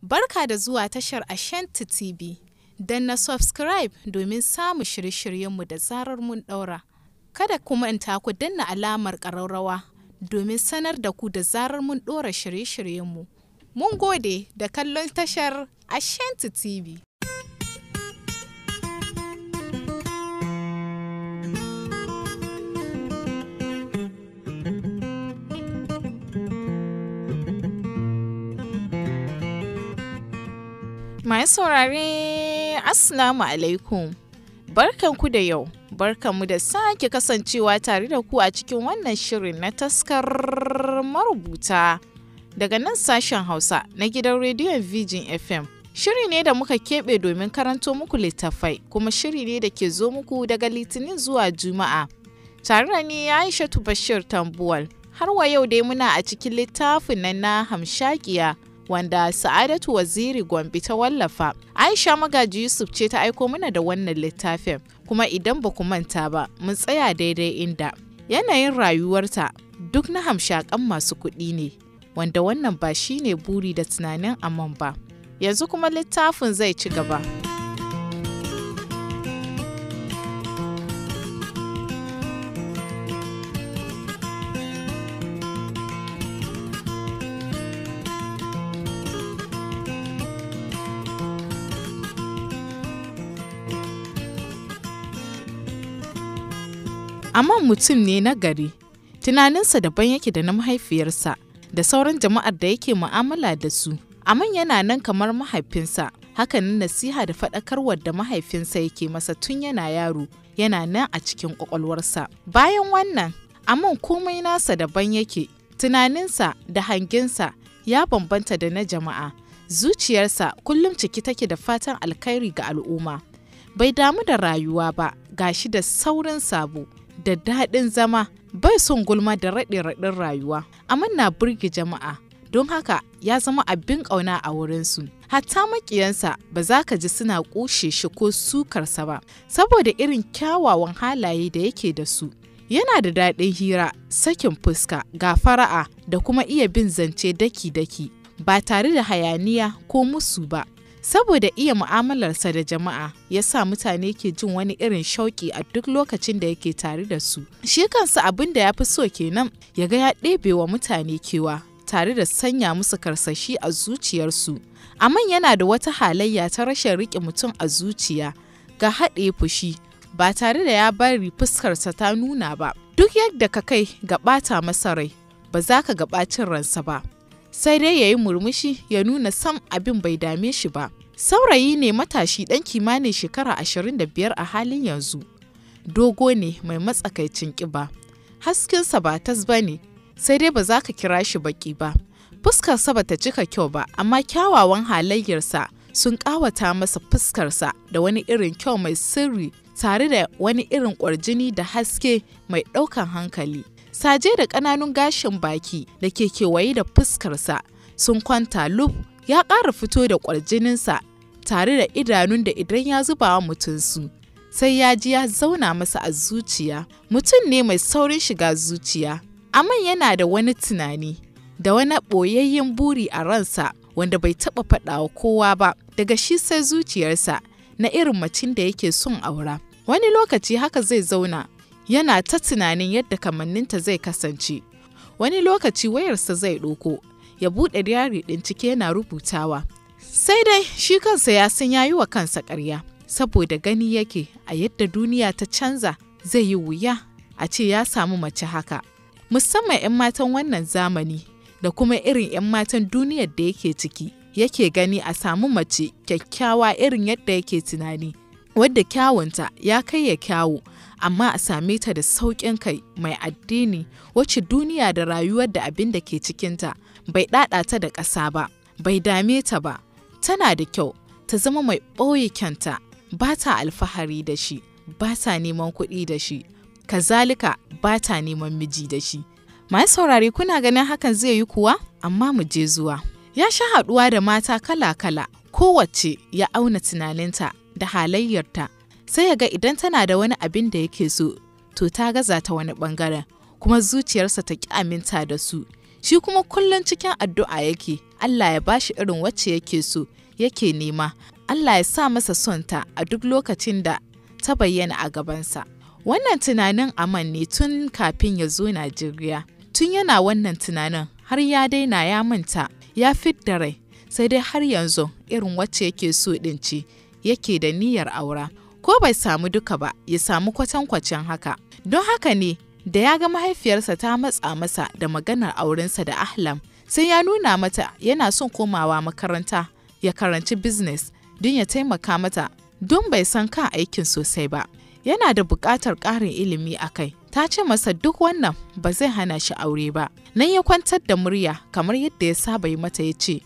Barka da zuwa tashar Ashanti TV. Danna subscribe domin samun shirye-shiryenmu da zarar mun ɗaura. Kada ku manta ku danna alamar ƙararrawa domin sanar da ku da zarar mun ɗora shirye-shiryenmu. Mun gode da kallon tashar Ashanti TV. Masu saurare, Assalamu alaikum. Barkanku da yau, barkanmu da sake kasancewa tare da ku a cikin wannan shirin na taskar marubuta. Daga nan sashen Hausa na gidan rediyon Virgin FM. Shiri ne da muka keɓe domin karanto muku littattafai, kuma shiri ne da ke zo muku daga Litinin zuwa Juma'a. Tare da ni Aishatu Bashir Tambuwal, har wa yau dai muna a cikin littafin nan na Hamshakiya, wanda Sa'adatu Waziri Gombe ta wallafa. Aisha Magaji Yusuf ce ta aiko mana da wannan littafin, kuma idan ba ku manta ba, mun tsaya daidai inda yanayin rayuwarta duk na hamshakan masu kuɗi ne, wanda wannan ba shi ne buri da tunanin Aman ba. Yanzu kuma littafin zai ci gaba. Aman mutum ne na gari, tunaninsa daban yake da na mahaifiyarsa da sauran jama'ar da yake mu'amala da su. Aman yana nan kamar mahaifinsa, hakanan nasiha da faɗakarwar da mahaifinsa yake masa tun yana yaro yana nan a cikin ƙwaƙwalwarsa. Bayan wannan, Aman komai nasa daban yake, tunaninsa da hangensa ya bambanta da na jama'a. Zuciyarsa kullum ciki take da fatan alkhairi ga al'umma. Bai damu da rayuwa ba, gashi da saurin sabo. Da daɗin zama, bai son gulma da raɗe-raɗin rayuwa, amma na burge jama'a, don haka ya zama abin ƙauna a wurinsu. Hatta maƙiyansa ba za ka ji suna ƙushe shi ko sukarsa ba, saboda irin kyawawan halaye da yake da su. Yana da daɗin hira, sakin fuska, ga fara'a da kuma iya bin zance daki-daki, ba tare da hayaniya ko musu ba. Saboda iya mu'amalarsa da jama'a ya sa mutane ke jin wani irin shauƙi a duk lokacin da yake tare da su. Shi kansa abin da ya fi so kenan ya ga ya ɗebe wa mutane kewa tare da sanya musu karsashi a zuciyarsu. Aman yana da wata halayya ta rashin riƙe mutum a zuciya, ga haɗe fushi ba tare da ya bari fuskarsa ta nuna ba. Duk yadda ka kai ga ɓata masa rai, ba za ka ga ɓacin ransa ba. Sai dai ya yi murmushi ya nuna sam abin bai dame shi ba. Saurayi ne matashi ɗan kimanin shekara 25 a halin yanzu. Dogo ne mai matsakaicin ƙiba. Haskensa ba tas ba ne, sai dai ba za ka kira shi baƙi ba. Fuskarsa ba ta cika kyau ba, amma kyawawan halayyarsa sun ƙawata masa fuskarsa da wani irin kyau mai sirri tare da wani irin ƙwarjini da haske mai ɗaukan hankali. Saje da ƙananun gashin baki da ke kewaye da fuskarsa sun kwanta lub, ya ƙara fito da ƙwarjininsa tare da idanun da idan ya zuba wa mutum su, sai ya ji ya zauna masa a zuciya. Mutum ne mai saurin shiga zuciya. Aman yana da wani tunani da wani ɓoyayyen buri a ransa wanda bai taɓa faɗawa kowa ba, daga shi sai zuciyarsa, na irin macin da yake son aura. Wani lokaci haka zai zauna yana ta tunanin yadda kamanninta zai kasance. Wani lokaci wayarsa zai ɗauko, ya buɗe diyari ɗin cike yana rubutawa. Sai dai shi kansa ya san ya yi wa kansa ƙarya, saboda gani yake a yadda duniya ta canza zai yi wuya a ce ya samu mace haka. Musamman 'yan matan wannan zamani da kuma irin 'yan matan duniyar da yake ciki, yake gani a samu mace kyakkyawa irin yadda yake tunani, wadda kyawunta ya kai ya kyawu, amma a same ta da sauƙin kai, mai addini, wacce duniya da rayuwar da abin da ke cikinta bai ɗaɗa ta da ƙasa ba, bai dame ta ba. Tana da kyau, ta zama mai ɓoye kyanta, ba ta alfahari da shi, ba ta neman kuɗi da shi, kazalika ba ta neman miji da shi. Masu saurare, kuna ganin hakan zai yi kuwa? Amma mu je zuwa. Ya sha haɗuwa da mata kala-kala, kowace ya auna tunaninta da halayyarta, sai ya ga idan tana da wani abin da yake so, to ta gaza ta wani ɓangaren, kuma zuciyarsa ta ƙi aminta da su. Shi kuma kullum cikin addu'a yake, Allah ya bashi irin wacce yake so, yake nema. Allah ya sa masa sonta a duk lokacin da ta bayyana a gabansa. Wannan tunanin Aman ne tun kafin ya zo Najeriya. Tun yana wannan tunanin har ya daina ya manta, ya fidda rai, sai dai har yanzu irin wacce yake so ɗin ce yake da niyyar aura. Ko bai samu duka ba, ya samu kwatankwacin haka. Don haka ne da ya ga mahaifiyarsa ta matsa masa da maganar aurensa da Ahlam, sai ya nuna mata yana son komawa makaranta ya karanci business don ya taimaka mata, don bai san kan aikin sosai ba. Yana da buƙatar ƙarin ilimi a kai. Ta ce masa duk wannan ba zai hana shi aure ba. Nan ya kwantar da murya kamar yadda ya saba yi mata ya ce,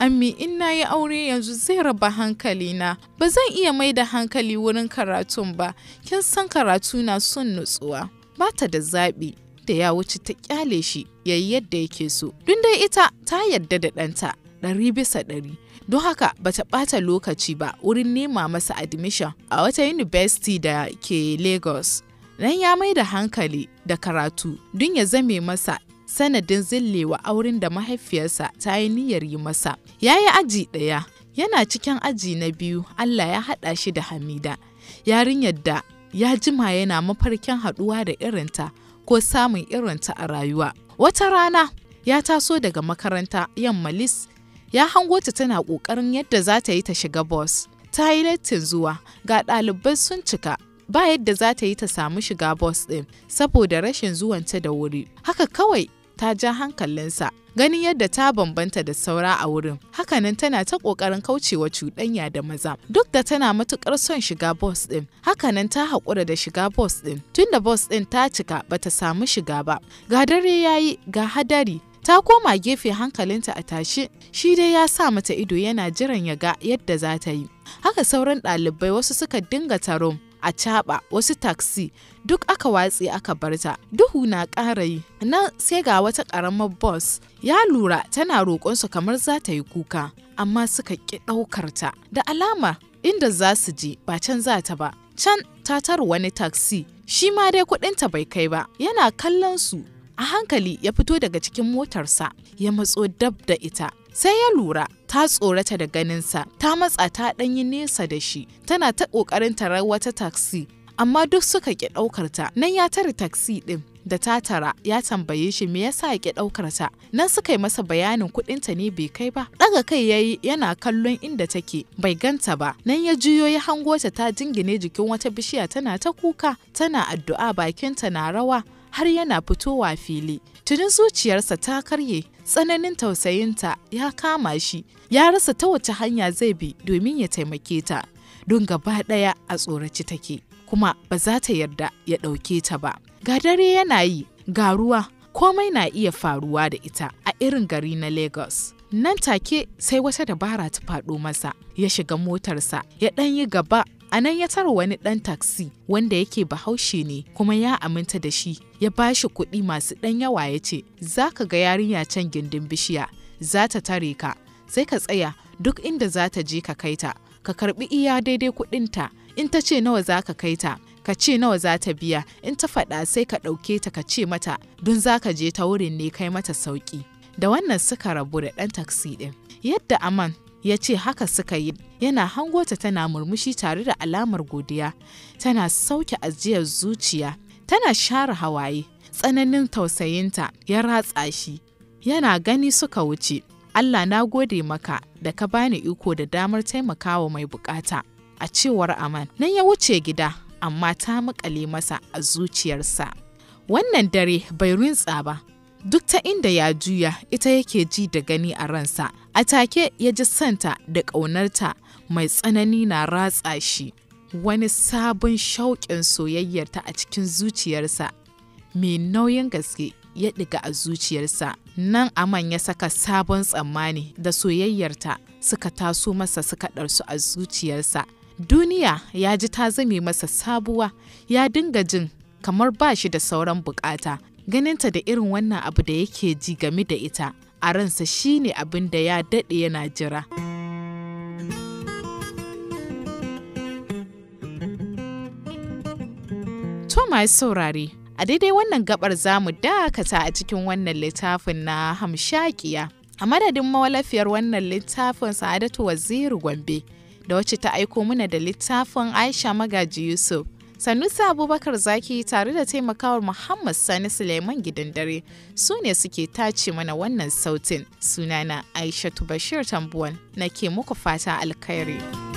Ammi, in na yi aure yanzu zai raba hankalina, ba zan iya mai da hankali wurin karatun ba, kin san karatu na son nutsuwa. Ba ta da zaɓi da ya wuce ta ƙyale shi ya yi yadda yake so. Dun dai ita ta yarda da ɗanta 100%. Don haka ba ta ɓata lokaci ba wurin nema masa admission a wata university da ke Lagos. Nan ya mai da hankali da karatu don ya zame masa sanadin zillewa auren da mahaifiyarsa ta yi niyyar yi masa. Ya yi aji ɗaya, yana cikin aji na biyu Allah ya haɗa shi da Hamida, yarinyar da ya jima yana mafarkin haɗuwa da irinta ko samun irinta a rayuwa. Wata rana ya taso daga makaranta yammalis, ya hango ta tana ƙoƙarin yadda za ta yi ta shiga bus. Ta yi lattin zuwa, ga ɗalibai sun cika, ba yadda za ta yi ta samu shiga bus ɗin saboda rashin zuwanta da wuri. Haka kawai ta ja hankalinsa, ganin yadda ta bambanta da saura a wurin. Hakanan tana ta ƙoƙarin kaucewa cuɗanya da maza. Duk da tana matuƙar son shiga bus ɗin, hakanan ta haƙura da shiga bus ɗin. Tunda bus ɗin ta cika bata samu shiga ba. Ga dare yayi, ga hadari. Ta koma gefe hankalinta a tashi, shi dai ya sa mata ido yana jiran ya ga yadda za ta yi. Haka sauran ɗalibai wasu suka dinga taron a caɓa, wasu taksi, duk aka watse aka barta. Duhu na ƙara yi, nan sai ga wata ƙaramar bus. Ya lura tana roƙonsu kamar za ta yi kuka, amma suka ƙi ɗaukar ta. Da alama inda za su je ba can za ta ba. Can ta tara wani taksi, shi ma dai kuɗinta bai kai ba. Yana kallon su. A hankali ya fito daga cikin motarsa ya matso dab da ita. Sai ya lura ta tsorata da ganinsa, ta matsa ta ɗanyi nesa da shi, tana ta ƙoƙarin tarar wata taksi, amma duk suka ƙi ɗaukar ta. Nan ya tare taksi ɗin da ta tara ya tambaye shi me yasa ya ƙi ɗaukar ta. Nan suka yi masa bayanin kuɗinta ne bai kai ba. Ɗaga kai yayi yana kallon inda take, bai ganta ba. Nan ya juyo ya hango ta jingine jikin wata bishiya tana ta kuka, tana addu'a, bakinta na rawa. Har yana fitowa fili. Tunin zuciyarsa ta karye, tsananin tausayinta ya kama shi, ya rasa ta wace hanya zai bi domin ya taimake ta, don gaba ɗaya a tsoraci take, kuma ba za ta yarda ya ɗauke ta ba. Ga dare yana yi, ga ruwa, komai na iya faruwa da ita a irin gari na Lagos. Nan take sai wata dabara ta faɗo masa, ya shiga motarsa, ya ɗan yi gaba. A nan ya tara wani ɗan taksi wanda yake Bahaushe ne kuma ya aminta da shi, ya ba shi kuɗi masu ɗan yawa ya ce, za ka ga yarinya can gindin bishiya, za ta tare ka, sai ka tsaya duk inda za ta je ka kai ta, ka karɓi iya daidai kuɗinta, in ta ce nawa za ka kai ta, ka ce nawa za ta biya, in ta faɗa sai ka ɗauke ta ka ce mata don za ka je ta wurin ne kai mata sauƙi. Da wannan suka rabu da ɗan taksi ɗin. Yadda Aman ya ce haka suka yi, yana hango ta tana murmushi tare da alamar godiya, tana sauke ajiyar zuciya, tana share hawaye. Tsananin tausayinta ya ratsa shi, yana gani suka wuce. Allah na gode maka da ka bani iko da damar taimakawa mai bukata, a cewar Aman. Nan ya wuce gida, amma ta maƙale masa a zuciyarsa. Wannan dare bai rintsa ba. Duk ta inda ya juya ita yake ji da gani a ransa. A take ya ji santa da ƙaunarta mai tsanani na ratsa shi. Wani sabon shauƙin soyayyarta a cikin zuciyarsa mai nauyin gaske ya ɗiga a zuciyarsa. Nan Aman ya saka sabon tsammani da soyayyarta suka taso masa suka ɗarsu a zuciyarsa. Duniya ya ji ta zame masa sabuwa, ya dinga jin kamar ba shi da sauran bukata. Ganinta da irin wannan abu da yake ji game da ita a ransa shine abin da ya daɗe yana jira. To mai saurare, a daidai wannan gabar za mu dakata a cikin wannan littafin na Hamshakiya. A madadin mawalafiyar wannan littafin Sa'adatu Waziri Gombe da wacce ta aiko mana da littafin Aisha Magaji Yusuf, Sanusi Abubakar Zaki tare da taimakawar Muhammad Sani Suleiman Gidan Dare su ne suke tace mana wannan sautin. Sunana Aishatu Bashir Tambuwal nake muku fata alkhairi.